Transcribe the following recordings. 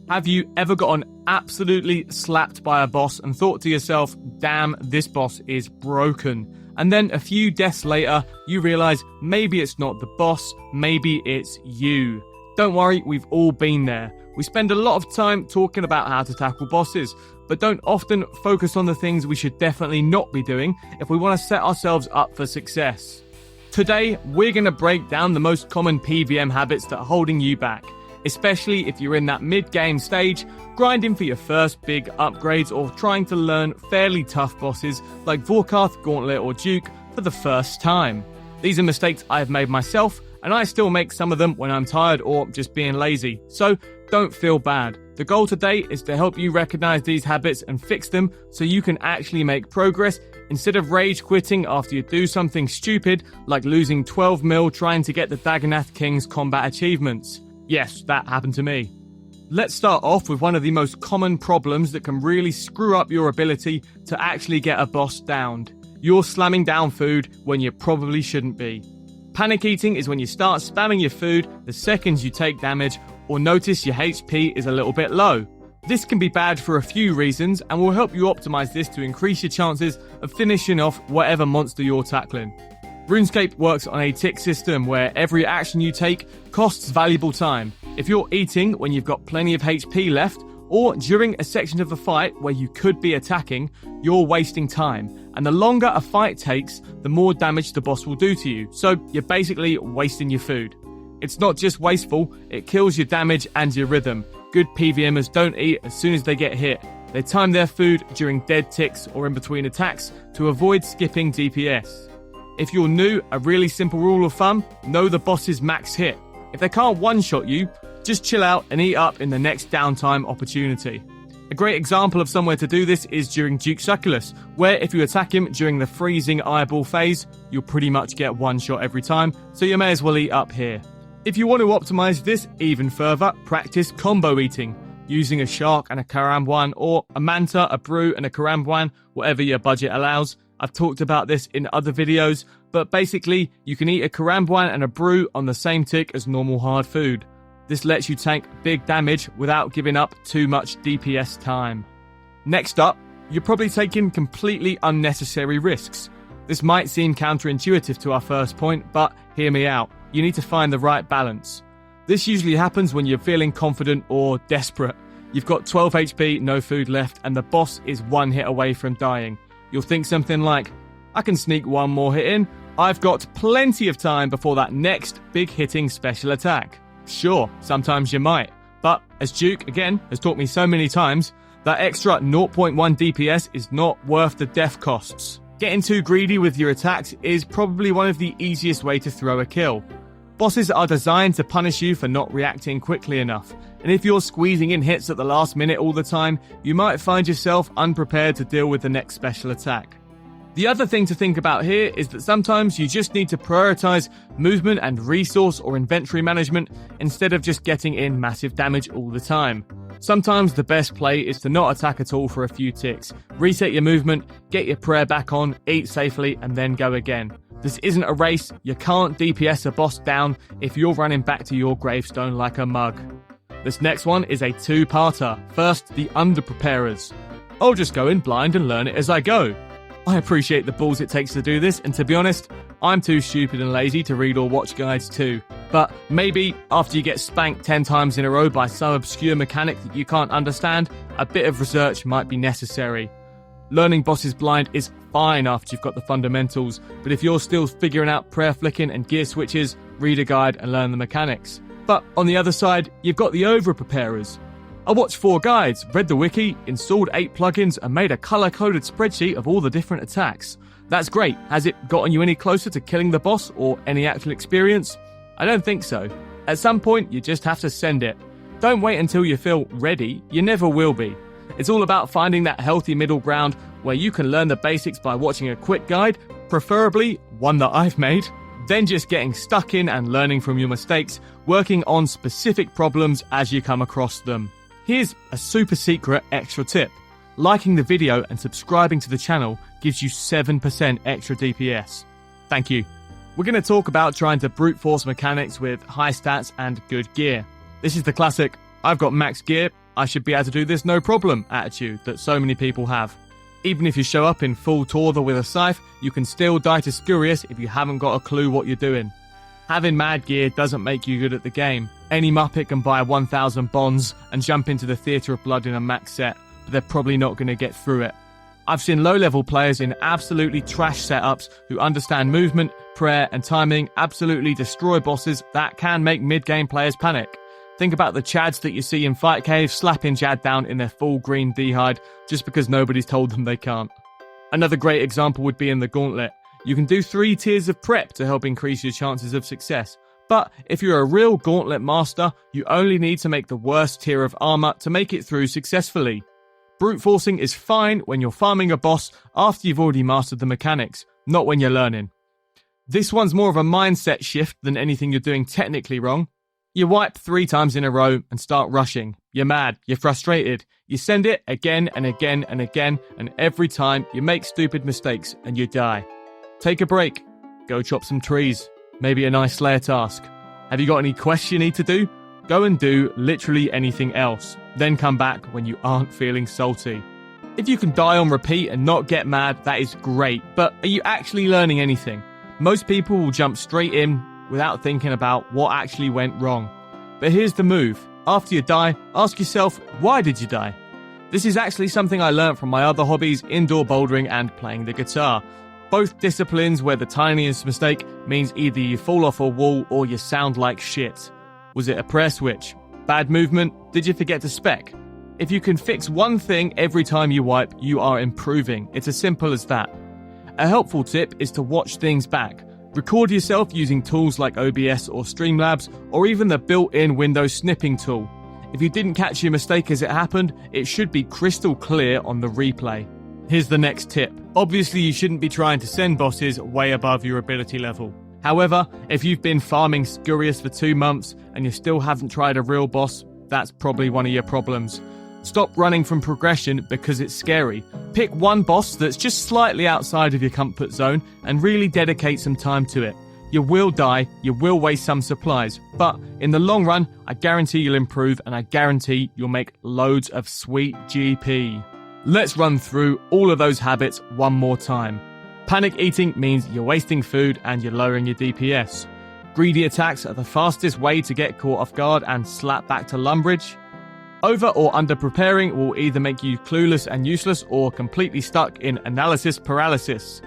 Have you ever gotten absolutely slapped by a boss and thought to yourself, damn, this boss is broken? And then a few deaths later, you realize maybe it's not the boss, maybe it's you. Don't worry, we've all been there. We spend a lot of time talking about how to tackle bosses, but don't often focus on the things we should definitely not be doing if we want to set ourselves up for success. Today, we're going to break down the most common PVM habits that are holding you back, especially if you're in that mid-game stage, grinding for your first big upgrades or trying to learn fairly tough bosses like Vorkath, Gauntlet or Duke for the first time. These are mistakes I've made myself, and I still make some of them when I'm tired or just being lazy, so don't feel bad. The goal today is to help you recognize these habits and fix them so you can actually make progress instead of rage quitting after you do something stupid like losing 12 mil trying to get the Dagonath King's combat achievements. Yes, that happened to me. Let's start off with one of the most common problems that can really screw up your ability to actually get a boss downed. You're slamming down food when you probably shouldn't be. Panic eating is when you start spamming your food the second you take damage or notice your HP is a little bit low. This can be bad for a few reasons and will help you optimize this to increase your chances of finishing off whatever monster you're tackling. RuneScape works on a tick system where every action you take costs valuable time. If you're eating when you've got plenty of HP left, or during a section of a fight where you could be attacking, you're wasting time. And the longer a fight takes, the more damage the boss will do to you. So you're basically wasting your food. It's not just wasteful, it kills your damage and your rhythm. Good PVMers don't eat as soon as they get hit. They time their food during dead ticks or in between attacks to avoid skipping DPS. If you're new, a really simple rule of thumb, know the boss's max hit. If they can't one-shot you, just chill out and eat up in the next downtime opportunity. A great example of somewhere to do this is during Duke Succulus, where if you attack him during the freezing eyeball phase, you'll pretty much get one shot every time, so you may as well eat up here. If you want to optimize this even further, practice combo eating, using a shark and a karambwan, or a manta, a brew and a karambwan, whatever your budget allows. I've talked about this in other videos, but basically, you can eat a karambwan and a brew on the same tick as normal hard food. This lets you tank big damage without giving up too much DPS time. Next up, you're probably taking completely unnecessary risks. This might seem counterintuitive to our first point, but hear me out. You need to find the right balance. This usually happens when you're feeling confident or desperate. You've got 12 HP, no food left, and the boss is one hit away from dying. You'll think something like, I can sneak one more hit in. I've got plenty of time before that next big hitting special attack. Sure, sometimes you might. But as Duke, again, has taught me so many times, that extra 0.1 DPS is not worth the death costs. Getting too greedy with your attacks is probably one of the easiest way to throw a kill. Bosses are designed to punish you for not reacting quickly enough, and if you're squeezing in hits at the last minute all the time, you might find yourself unprepared to deal with the next special attack. The other thing to think about here is that sometimes you just need to prioritize movement and resource or inventory management instead of just getting in massive damage all the time. Sometimes the best play is to not attack at all for a few ticks, reset your movement, get your prayer back on, eat safely, and then go again. This isn't a race, you can't DPS a boss down if you're running back to your gravestone like a mug. This next one is a two-parter. First, the Underpreparers. I'll just go in blind and learn it as I go. I appreciate the balls it takes to do this, and to be honest, I'm too stupid and lazy to read or watch guides too. But maybe after you get spanked 10 times in a row by some obscure mechanic that you can't understand, a bit of research might be necessary. Learning bosses blind is fine after you've got the fundamentals, but if you're still figuring out prayer flicking and gear switches, read a guide and learn the mechanics. But on the other side, you've got the Overpreparers. I watched 4 guides, read the wiki, installed 8 plugins, and made a color-coded spreadsheet of all the different attacks. That's great. Has it gotten you any closer to killing the boss or any actual experience? I don't think so. At some point, you just have to send it. Don't wait until you feel ready. You never will be. It's all about finding that healthy middle ground where you can learn the basics by watching a quick guide, preferably one that I've made, then just getting stuck in and learning from your mistakes, working on specific problems as you come across them. Here's a super secret extra tip. Liking the video and subscribing to the channel gives you 7% extra DPS. Thank you. We're going to talk about trying to brute force mechanics with high stats and good gear. This is the classic, I've got max gear, I should be able to do this no problem attitude that so many people have. Even if you show up in full Torther with a scythe, you can still die to Scurious if you haven't got a clue what you're doing. Having mad gear doesn't make you good at the game. Any Muppet can buy 1,000 bonds and jump into the Theatre of Blood in a max set, but they're probably not going to get through it. I've seen low-level players in absolutely trash setups who understand movement, prayer and timing absolutely destroy bosses that can make mid-game players panic. Think about the Chads that you see in fight caves slapping Jad down in their full green D-hide just because nobody's told them they can't. Another great example would be in the Gauntlet. You can do 3 tiers of prep to help increase your chances of success. But if you're a real Gauntlet master, you only need to make the worst tier of armor to make it through successfully. Bruteforcing is fine when you're farming a boss after you've already mastered the mechanics, not when you're learning. This one's more of a mindset shift than anything you're doing technically wrong. You wipe 3 times in a row and start rushing. You're mad, you're frustrated. You send it again and again and again, and every time you make stupid mistakes and you die. Take a break. Go chop some trees. Maybe a nice Slayer task. Have you got any quests you need to do? Go and do literally anything else. Then come back when you aren't feeling salty. If you can die on repeat and not get mad, that is great. But are you actually learning anything? Most people will jump straight in without thinking about what actually went wrong. But here's the move. After you die, ask yourself, why did you die? This is actually something I learned from my other hobbies, indoor bouldering and playing the guitar. Both disciplines where the tiniest mistake means either you fall off a wall or you sound like shit. Was it a prayer switch? Bad movement? Did you forget to spec? If you can fix one thing every time you wipe, you are improving. It's as simple as that. A helpful tip is to watch things back. Record yourself using tools like OBS or Streamlabs, or even the built-in Windows snipping tool. If you didn't catch your mistake as it happened, it should be crystal clear on the replay. Here's the next tip. Obviously, you shouldn't be trying to send bosses way above your ability level. However, if you've been farming Scurious for 2 months and you still haven't tried a real boss, that's probably one of your problems. Stop running from progression because it's scary. Pick one boss that's just slightly outside of your comfort zone and really dedicate some time to it. You will die, you will waste some supplies, but in the long run, I guarantee you'll improve and I guarantee you'll make loads of sweet GP. Let's run through all of those habits one more time. Panic eating means you're wasting food and you're lowering your DPS. Greedy attacks are the fastest way to get caught off guard and slap back to Lumbridge. Over or under preparing will either make you clueless and useless or completely stuck in analysis paralysis.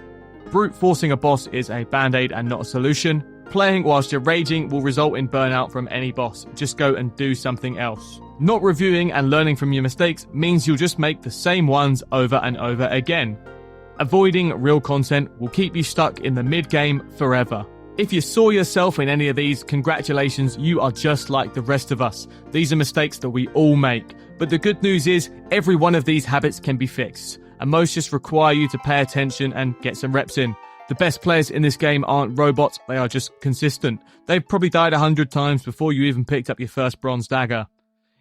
Brute forcing a boss is a band-aid and not a solution. Playing whilst you're raging will result in burnout from any boss. Just go and do something else. Not reviewing and learning from your mistakes means you'll just make the same ones over and over again. Avoiding real content will keep you stuck in the mid-game forever. If you saw yourself in any of these, congratulations, you are just like the rest of us. These are mistakes that we all make. But the good news is, every one of these habits can be fixed, and most just require you to pay attention and get some reps in. The best players in this game aren't robots, they are just consistent. They've probably died 100 times before you even picked up your first bronze dagger.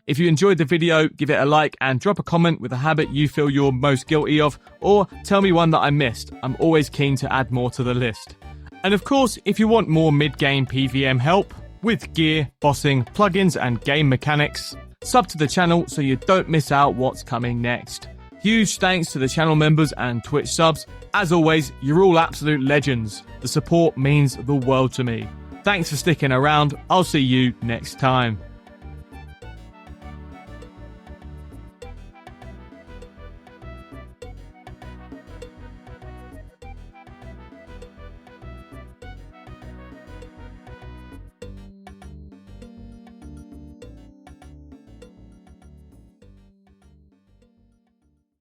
If you enjoyed the video, give it a like and drop a comment with a habit you feel you're most guilty of, or tell me one that I missed. I'm always keen to add more to the list. And of course, if you want more mid-game PVM help with gear, bossing, plugins and game mechanics, sub to the channel so you don't miss out what's coming next. Huge thanks to the channel members and Twitch subs. As always, you're all absolute legends. The support means the world to me. Thanks for sticking around. I'll see you next time.